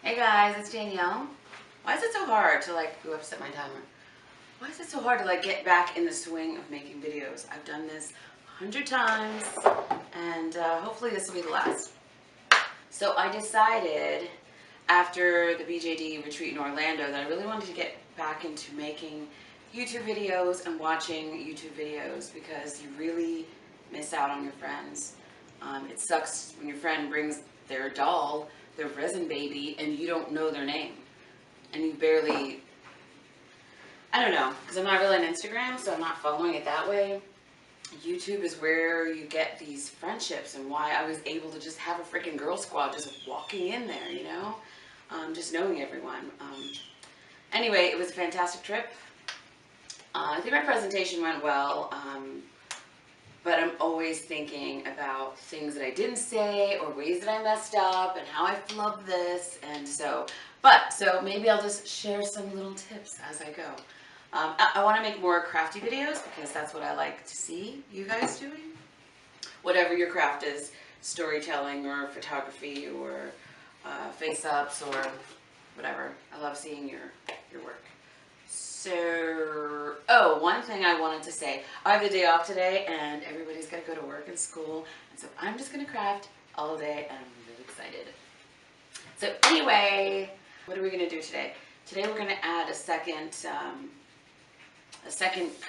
Hey guys, it's Danielle. Why is it so hard to go upset my timer? Why is it so hard to get back in the swing of making videos? I've done this 100 times and hopefully this will be the last. So I decided after the BJD retreat in Orlando that I really wanted to get back into making YouTube videos and watching YouTube videos because you really miss out on your friends. It sucks when your friend brings their doll, their resin baby, and you don't know their name. And you barely, I don't know, because I'm not really on Instagram, so I'm not following it that way. YouTube is where you get these friendships and why I was able to just have a freaking girl squad just walking in there, you know? Just knowing everyone. Anyway, it was a fantastic trip. I think my presentation went well, but I'm always thinking about things that I didn't say or ways that I messed up and how I flubbed this, and so maybe I'll just share some little tips as I go. I want to make more crafty videos because that's what I like to see you guys doing. Whatever your craft is, storytelling or photography or face-ups or whatever. I love seeing your work. So, one thing I wanted to say. I have the day off today and everybody's got to go to work and school. And so I'm just going to craft all day and I'm really excited. So anyway, what are we going to do today? Today we're going to add a second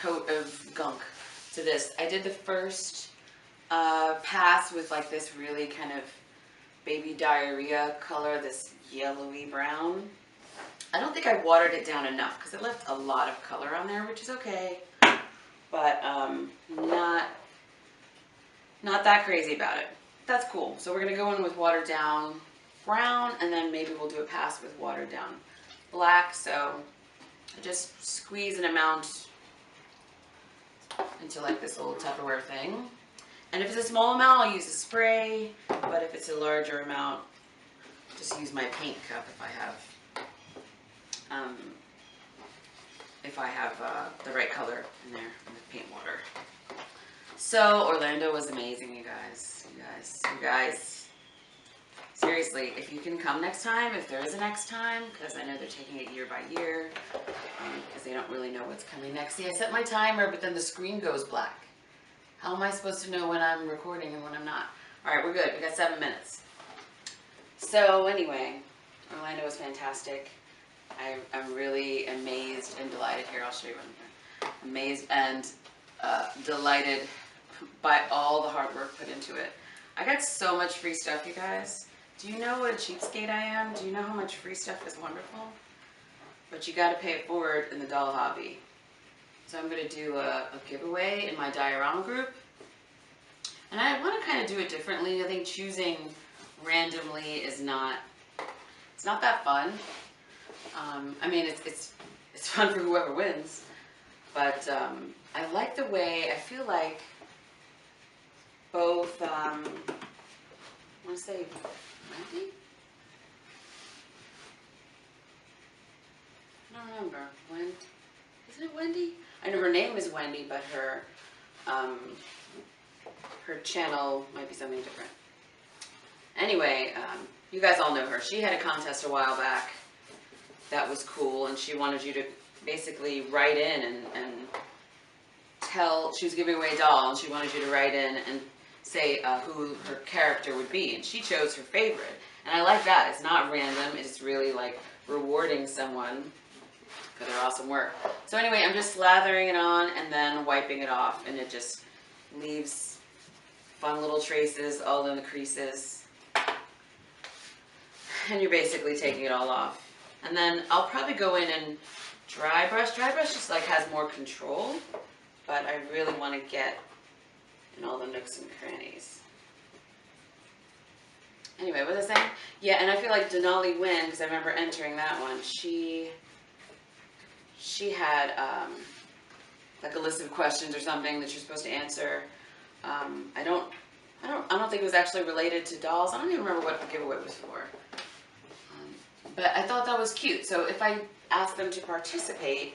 coat of gunk to this. I did the first pass with this really kind of baby diarrhea color, this yellowy brown. I don't think I watered it down enough because it left a lot of color on there, which is okay, but not that crazy about it. That's cool. So we're going to go in with watered down brown, and then maybe we'll do a pass with watered down black. So I just squeeze an amount into this little Tupperware thing. And if it's a small amount, I'll use a spray, but if it's a larger amount, just use my paint cup if I have the right color in there in the paint water. So Orlando was amazing, you guys. Seriously, if you can come next time, if there is a next time, because I know they're taking it year by year, because they don't really know what's coming next. See, I set my timer, but then the screen goes black. How am I supposed to know when I'm recording and when I'm not? All right, we're good. We got 7 minutes. So anyway, Orlando was fantastic. I'm really amazed and delighted. Here, I'll show you one here. Amazed and delighted by all the hard work put into it. I got so much free stuff, you guys. Do you know what a cheapskate I am? Do you know how much free stuff is wonderful? But you got to pay it forward in the doll hobby. So I'm going to do a giveaway in my Diorama group. And I want to kind of do it differently. I think choosing randomly is not that fun. I mean, it's fun for whoever wins, but I like the way, I feel like both, I want to say Wendy? I don't remember. Isn't it Wendy? I know her name is Wendy, but her channel might be something different. Anyway, you guys all know her. She had a contest a while back that was cool, and she wanted you to basically write in and tell, she was giving away a doll, and she wanted you to write in and say who her character would be, and she chose her favorite. And I like that. It's not random. It's really rewarding someone for their awesome work. So anyway, I'm just slathering it on and then wiping it off, and it just leaves fun little traces all in the creases. And you're basically taking it all off. And then I'll probably go in and dry brush. Dry brush just has more control, but I really want to get in all the nooks and crannies. Anyway, what was I saying? Yeah, and I feel like Denali Wynn, because I remember entering that one, she had a list of questions or something that you're supposed to answer. I don't think it was actually related to dolls. I don't even remember what the giveaway was for. But I thought that was cute. So if I ask them to participate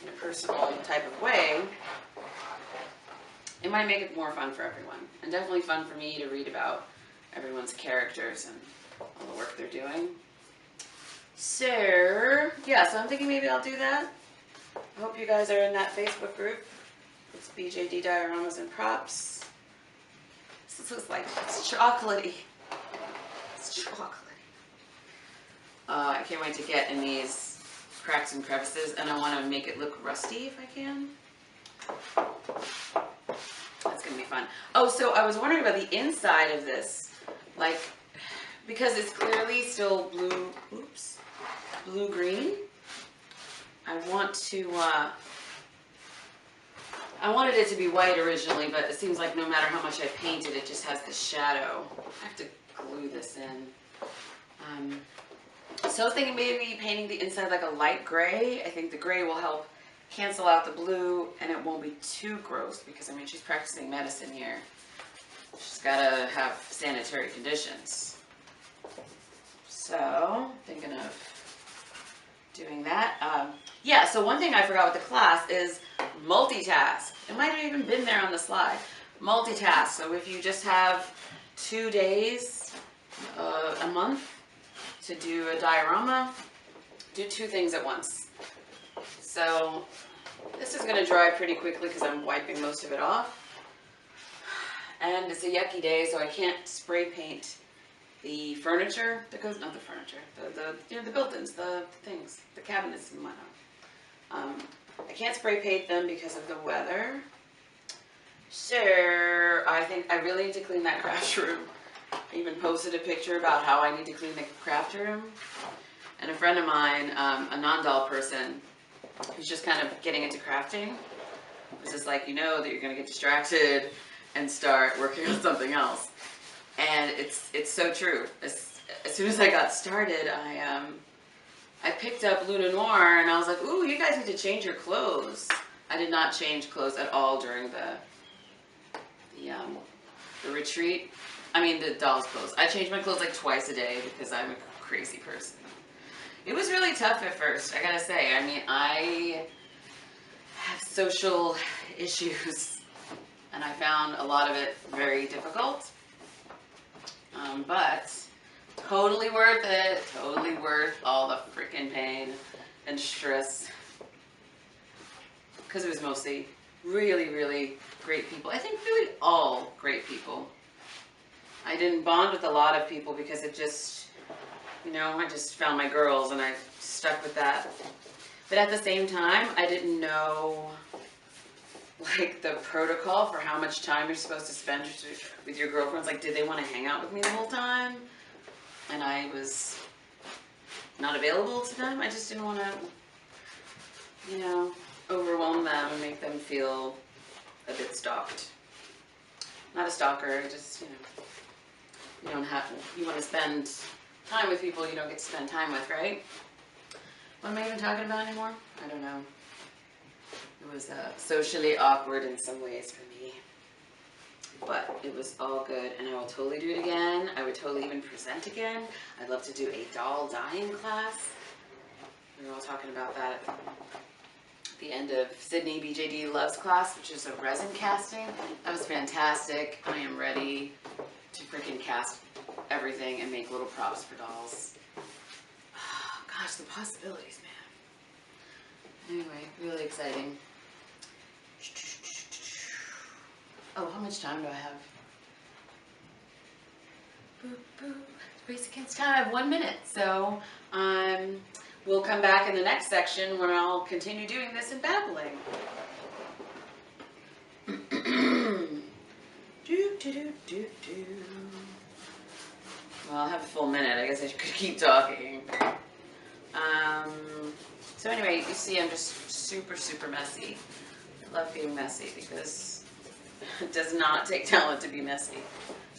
in a personal type of way, it might make it more fun for everyone. And definitely fun for me to read about everyone's characters and all the work they're doing. So, yeah, so I'm thinking maybe I'll do that. I hope you guys are in that Facebook group. It's BJD Dioramas and Props. This looks like it's chocolatey. It's chocolatey. I can't wait to get in these cracks and crevices, and I want to make it look rusty if I can. That's going to be fun. Oh, so I was wondering about the inside of this. Like, because it's clearly still blue, oops, blue-green. I want to, I wanted it to be white originally, but it seems like no matter how much I painted, it just has the shadow. I have to glue this in. So I was thinking maybe painting the inside like a light gray. I think the gray will help cancel out the blue and it won't be too gross because, I mean, she's practicing medicine here. She's got to have sanitary conditions. So, thinking of doing that. Yeah, so one thing I forgot with the class is multitask. It might have even been there on the slide. Multitask. So if you just have 2 days a month to do a diorama, do 2 things at once. So this is going to dry pretty quickly because I'm wiping most of it off. And it's a yucky day, so I can't spray paint the furniture that goes, not the furniture, the built-ins, the things, the cabinets and whatnot. I can't spray paint them because of the weather. So I think I really need to clean that craft room. I even posted a picture about how I need to clean the craft room. And a friend of mine, a non-doll person, who's just kind of getting into crafting, was just like, you know that you're going to get distracted and start working on something else. And it's so true. As soon as I got started, I picked up Luna Noir and I was like, ooh, you guys need to change your clothes. I did not change clothes at all during the retreat. I mean, the doll's clothes. I change my clothes like twice a day because I'm a crazy person. It was really tough at first, I gotta say. I mean, I have social issues and I found a lot of it very difficult. But totally worth it. Totally worth all the freaking pain and stress. Because it was mostly really, really great people. I think really all great people. I didn't bond with a lot of people because it just, you know, I just found my girls and I stuck with that. But at the same time, I didn't know like the protocol for how much time you're supposed to spend with your girlfriends. Like, did they want to hang out with me the whole time? And I was not available to them. I just didn't want to, you know, overwhelm them and make them feel a bit stalked. Not a stalker, just, you know, you don't have, you want to spend time with people you don't get to spend time with, right? What am I even talking about anymore? I don't know. It was socially awkward in some ways for me. But it was all good, and I will totally do it again. I would totally even present again. I'd love to do a doll dyeing class. We were all talking about that at the end of Sydney BJD Loves class, which is a resin casting. That was fantastic. I am ready to freaking cast everything and make little props for dolls. Oh, gosh, the possibilities, man. Anyway, really exciting. Oh, how much time do I have? Boop, boop. Race against time. I have 1 minute. So we'll come back in the next section where I'll continue doing this and babbling. Well, I'll have a full minute. I guess I could keep talking. So anyway, you see I'm just super, super messy. I love being messy because it does not take talent to be messy.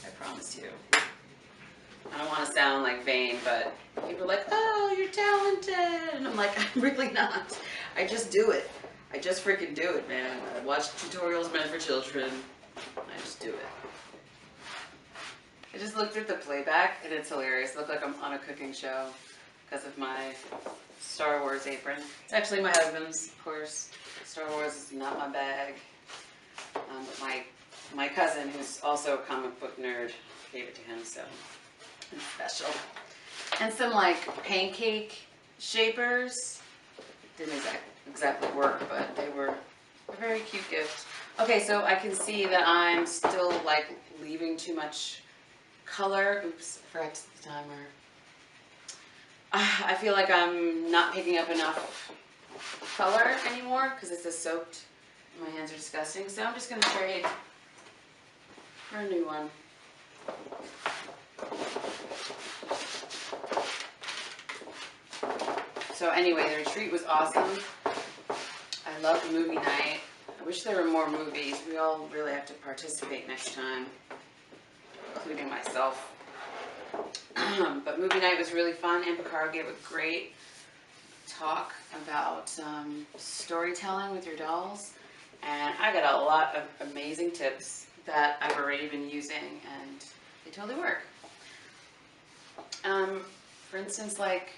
I promise you. I don't want to sound like vain, but people are like, oh, you're talented. And I'm like, I'm really not. I just do it. I just freaking do it, man. I watch tutorials meant for children. I just do it. I just looked at the playback and it's hilarious. I look like I'm on a cooking show because of my Star Wars apron. It's actually my husband's, of course. Star Wars is not my bag. But my cousin, who's also a comic book nerd, gave it to him, so it's special. And some like pancake shapers. Didn't exactly work, but they were a very cute gift. Okay, so I can see that I'm still like leaving too much color. Oops, I forgot the timer. I feel like I'm not picking up enough color anymore because this is soaked. My hands are disgusting, so I'm just going to trade for a new one. So anyway, the retreat was awesome. I loved movie night. I wish there were more movies. We all really have to participate next time, including myself. But movie night was really fun. And Picard gave a great talk about storytelling with your dolls. And I got a lot of amazing tips that I've already been using, and they totally work. For instance, like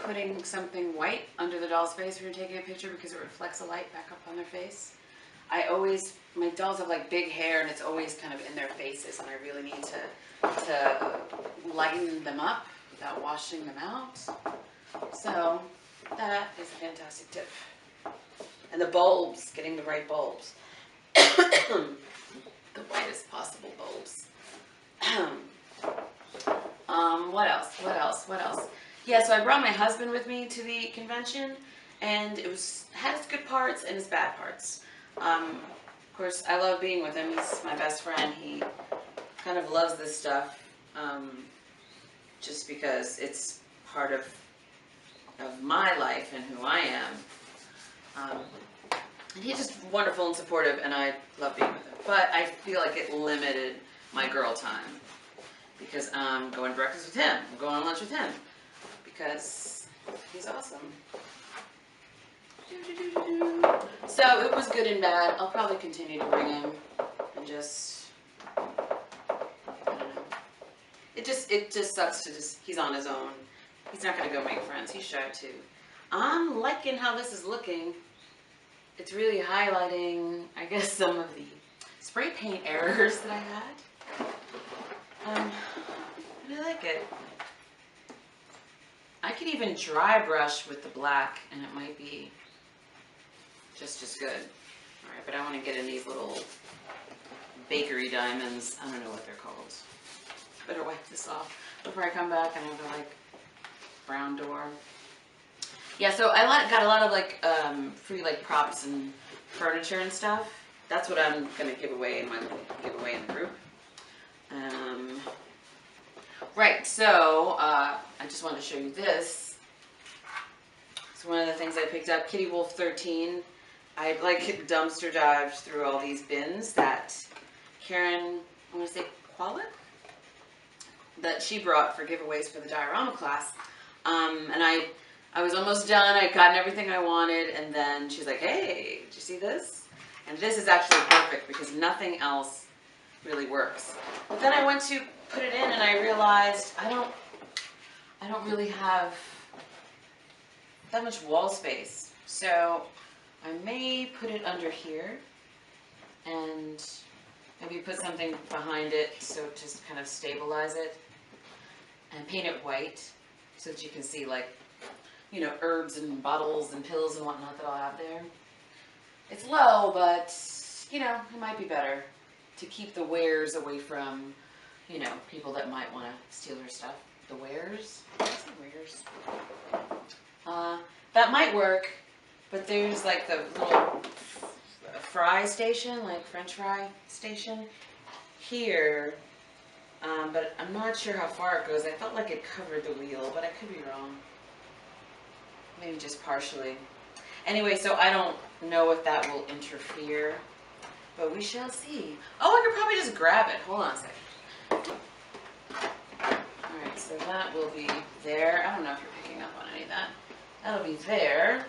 putting something white under the doll's face when you're taking a picture because it reflects the light back up on their face. My dolls have like big hair and it's always kind of in their faces, and I really need to lighten them up without washing them out. So that is a fantastic tip. And the bulbs, getting the right bulbs. The whitest possible bulbs. What else? Yeah, so I brought my husband with me to the convention, and it had its good parts and its bad parts. Of course, I love being with him. He's my best friend. He kind of loves this stuff, just because it's part of my life and who I am. And he's just wonderful and supportive, and I love being with him. But I feel like it limited my girl time because I'm going to breakfast with him. I'm going on lunch with him because he's awesome. So it was good and bad. I'll probably continue to bring him and just, I don't know. It just sucks to he's on his own. He's not going to go make friends. He's shy too. I'm liking how this is looking. It's really highlighting, I guess, some of the spray paint errors that I had. I really like it. I could even dry brush with the black and it might be just as good. Alright, but I want to get in these little bakery diamonds. I don't know what they're called. Better wipe this off before I come back and have a like brown door. Yeah, so I got a lot of like free like props and furniture and stuff. That's what I'm gonna give away in my giveaway in the group. Right, so I just wanted to show you this. It's one of the things I picked up, Kitty Wolf 13. I like dumpster dived through all these bins that Karen, I want to say Qualic, that she brought for giveaways for the Diorama class. And I was almost done. I'd gotten everything I wanted, and then she's like, "Hey, did you see this?" And this is actually perfect because nothing else really works. But then I went to put it in, and I realized I don't really have that much wall space. So I may put it under here, and maybe put something behind it so just kind of stabilize it, and paint it white so that you can see like, you know, herbs and bottles and pills and whatnot that I'll have there. It's low, but, you know, it might be better to keep the wares away from, you know, people that might want to steal her stuff. The wares? What's the wares? That might work, but there's like the little fry station, like French fry station here, but I'm not sure how far it goes. I felt like it covered the wheel, but I could be wrong. Maybe just partially. Anyway, so I don't know if that will interfere, but we shall see. Oh, I could probably just grab it. Hold on a second. Alright, so that will be there. I don't know if you're picking up on any of that. That'll be there.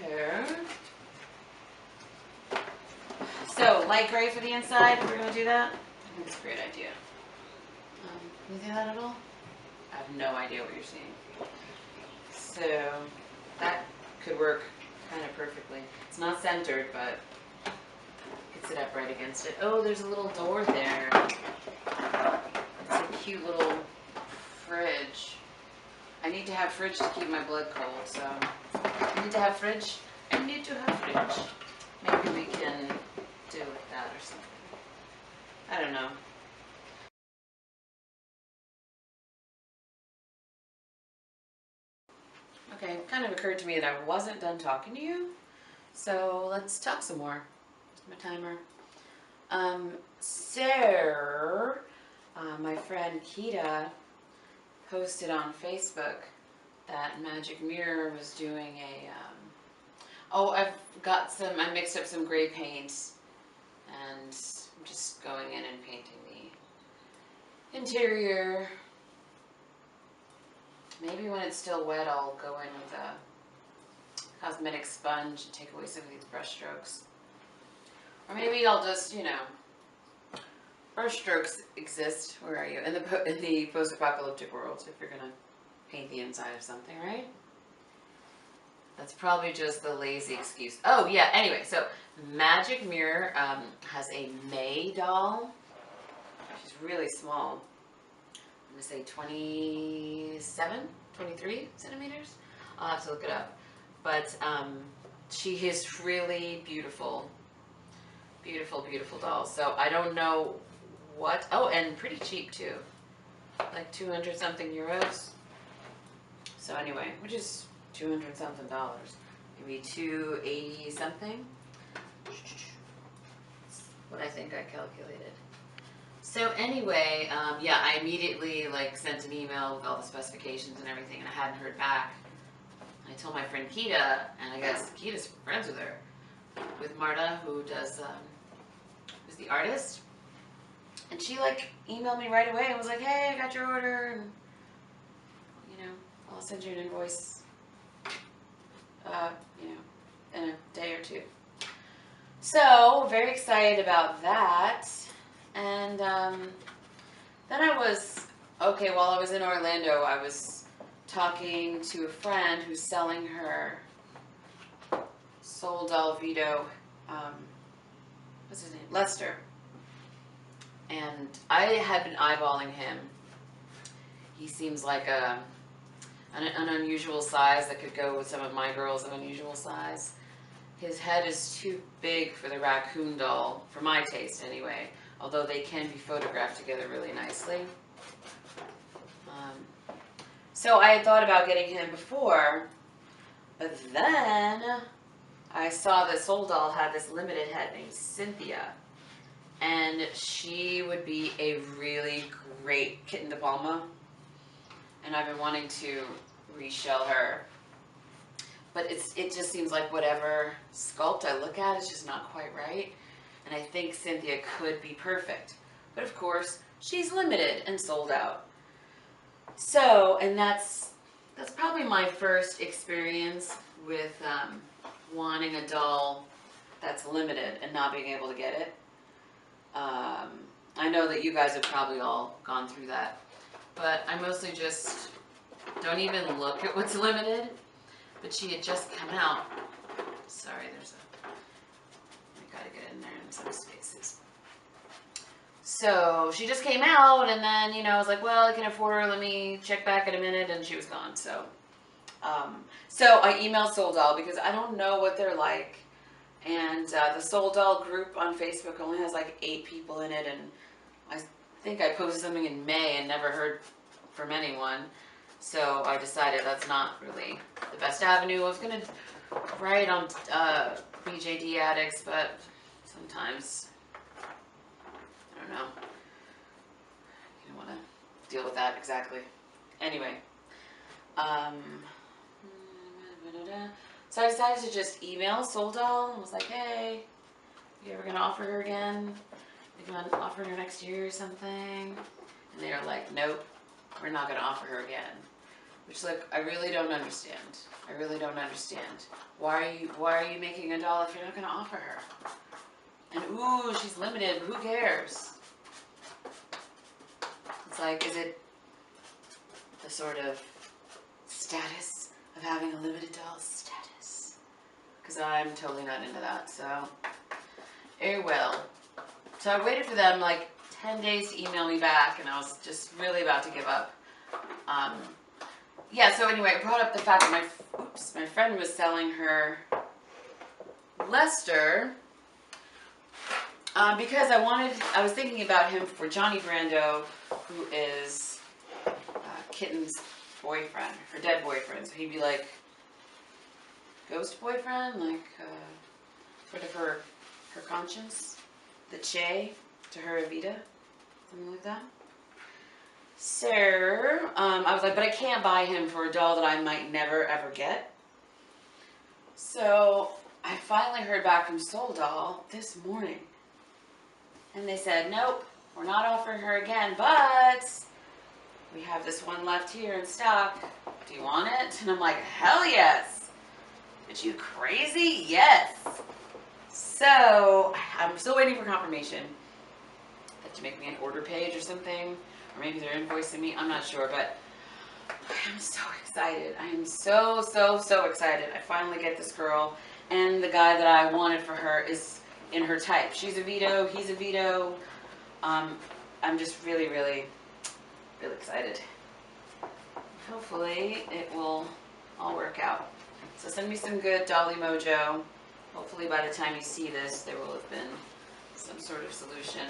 There. So, light gray for the inside, if we're going to do that. I think it's a great idea. Can you see that at all? I have no idea what you're seeing. So that could work kind of perfectly. It's not centered, but you can sit up right against it. Oh, there's a little door there. It's a cute little fridge. I need to have fridge to keep my blood cold, so I need to have fridge. I need to have fridge. Maybe we can do with that or something. I don't know. Okay, it kind of occurred to me that I wasn't done talking to you, so let's talk some more. Where's my timer? My friend Kita posted on Facebook that Magic Mirror was doing a, I mixed up some gray paints, and I'm just going in and painting the interior. Maybe when it's still wet, I'll go in with a cosmetic sponge and take away some of these brush strokes. Or maybe I'll just, brush strokes exist. Where are you? In the post-apocalyptic world, if you're gonna paint the inside of something, right? That's probably just the lazy excuse. Oh yeah. Anyway, so Magic Mirror has a May doll. She's really small. I'm gonna say 27, 23 centimeters. I'll have to look it up. But she is really beautiful. Beautiful, beautiful doll. So I don't know what, oh, and pretty cheap too. Like 200 something euros. So anyway, which is 200 something dollars. Maybe 280 something. That's what I think I calculated. So anyway, yeah, I immediately sent an email with all the specifications and everything, and I hadn't heard back. I told my friend Kita, and I guess Kita's friends with her, with Marta, who does, who's the artist. And she emailed me right away and was like, hey, I got your order, and I'll send you an invoice, in a day or two. So, very excited about that. And then I was, while I was in Orlando, I was talking to a friend who's selling her Sol Vito, what's his name? Lester. And I had been eyeballing him. He seems like an unusual size that could go with some of my girls of unusual size. His head is too big for the raccoon doll, for my taste anyway, although they can be photographed together really nicely. So I had thought about getting him before, but then I saw that Sol doll had this limited head named Cynthia, and she would be a really great kitten de Palma, and I've been wanting to reshell her. But it just seems like whatever sculpt I look at is just not quite right. And I think Cynthia could be perfect. But of course, she's limited and sold out. So, and that's probably my first experience with wanting a doll that's limited and not being able to get it. I know that you guys have probably all gone through that. But I mostly just don't even look at what's limited. But she had just come out. Sorry, I gotta get in there in some spaces. So she just came out, and then, I was like, well, I can afford her. Let me check back in a minute, and she was gone. So I emailed Sol Doll because I don't know what they're like. And the Sol Doll group on Facebook only has 8 people in it, and I think I posted something in May and never heard from anyone. So I decided that's not really the best avenue. I was going to write on BJD Addicts, but sometimes, I don't know, you don't want to deal with that exactly. Anyway, so I decided to just email Sol Doll and was like, hey, you ever going to offer her again? You going to offer her next year or something? And they were like, nope, we're not going to offer her again. Which, I really don't understand. I really don't understand. Why are you making a doll if you're not going to offer her? And ooh, she's limited. Who cares? It's is it the sort of status of having a limited doll status? Because I'm totally not into that. So, well. So I waited for them 10 days to email me back, and I was just really about to give up. yeah, so anyway, I brought up the fact that my friend was selling her Lester because I was thinking about him for Johnny Brando, who is Kitten's boyfriend, her dead boyfriend. So he'd be like ghost boyfriend, like sort of her conscience, the Che to her Evita, something like that. So I was like, but I can't buy him for a doll that I might never ever get. So I finally heard back from Soul Doll this morning. And they said, nope, we're not offering her again, but we have this one left here in stock. Do you want it? And I'm like, hell yes. Are you crazy? Yes. So I'm still waiting for confirmation that you make me an order page or something. Or maybe they're invoicing me. I'm not sure, but I'm so excited. I am so excited. I finally get this girl. And the guy that I wanted for her is in her type. She's a Vito. He's a Vito. I'm just really excited. Hopefully it will all work out. So send me some good Dolly Mojo. Hopefully by the time you see this, there will have been some sort of solution.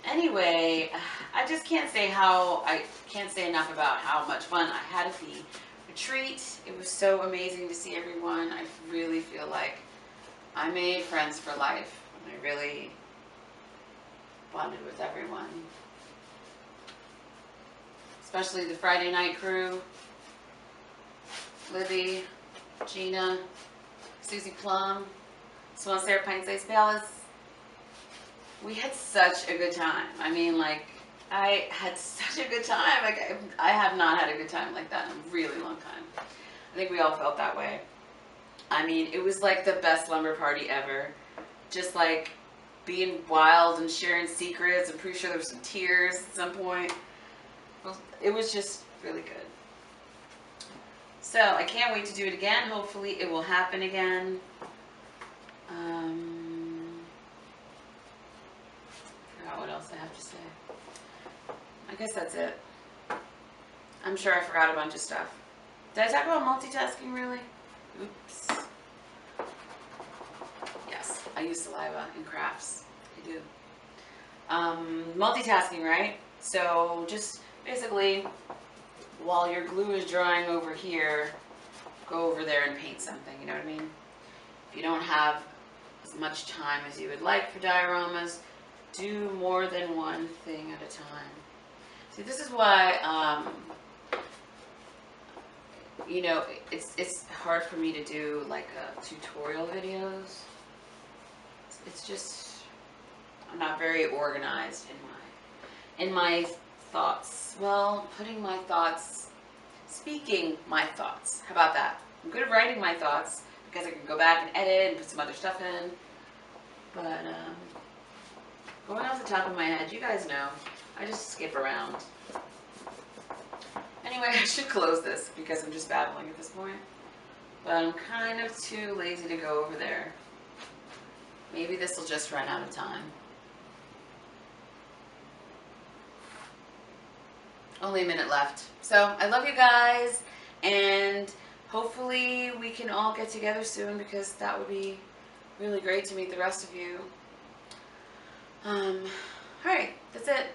Anyway, I just can't say enough about how much fun I had at the retreat. It was so amazing to see everyone. I really feel like I made friends for life. I really bonded with everyone. Especially the Friday night crew. Libby, Gina, Susie Plum, Swan Sarah Pine Place Palace. We had such a good time. I mean, like, I had such a good time. Like, I have not had a good time like that in a really long time. I think we all felt that way. I mean, it was like the best lumber party ever. Just like being wild and sharing secrets. I'm pretty sure there were some tears at some point. It was just really good. So I can't wait to do it again. Hopefully it will happen again. I forgot what else I have to say. I guess that's it. I'm sure I forgot a bunch of stuff. Did I talk about multitasking really? Oops. Yes, I use saliva in crafts. I do. Multitasking, right? So just basically, while your glue is drying over here, go over there and paint something, you know what I mean? If you don't have as much time as you would like for dioramas, do more than one thing at a time. See, this is why, you know, it's hard for me to do like tutorial videos. It's just, I'm not very organized in my thoughts. Well, speaking my thoughts. How about that? I'm good at writing my thoughts because I can go back and edit and put some other stuff in. But going off the top of my head, you guys know, I just skip around. Anyway, I should close this because I'm just babbling at this point. But I'm kind of too lazy to go over there. Maybe this will just run out of time. Only a minute left. So I love you guys, and hopefully we can all get together soon because that would be really great to meet the rest of you. Alright, that's it.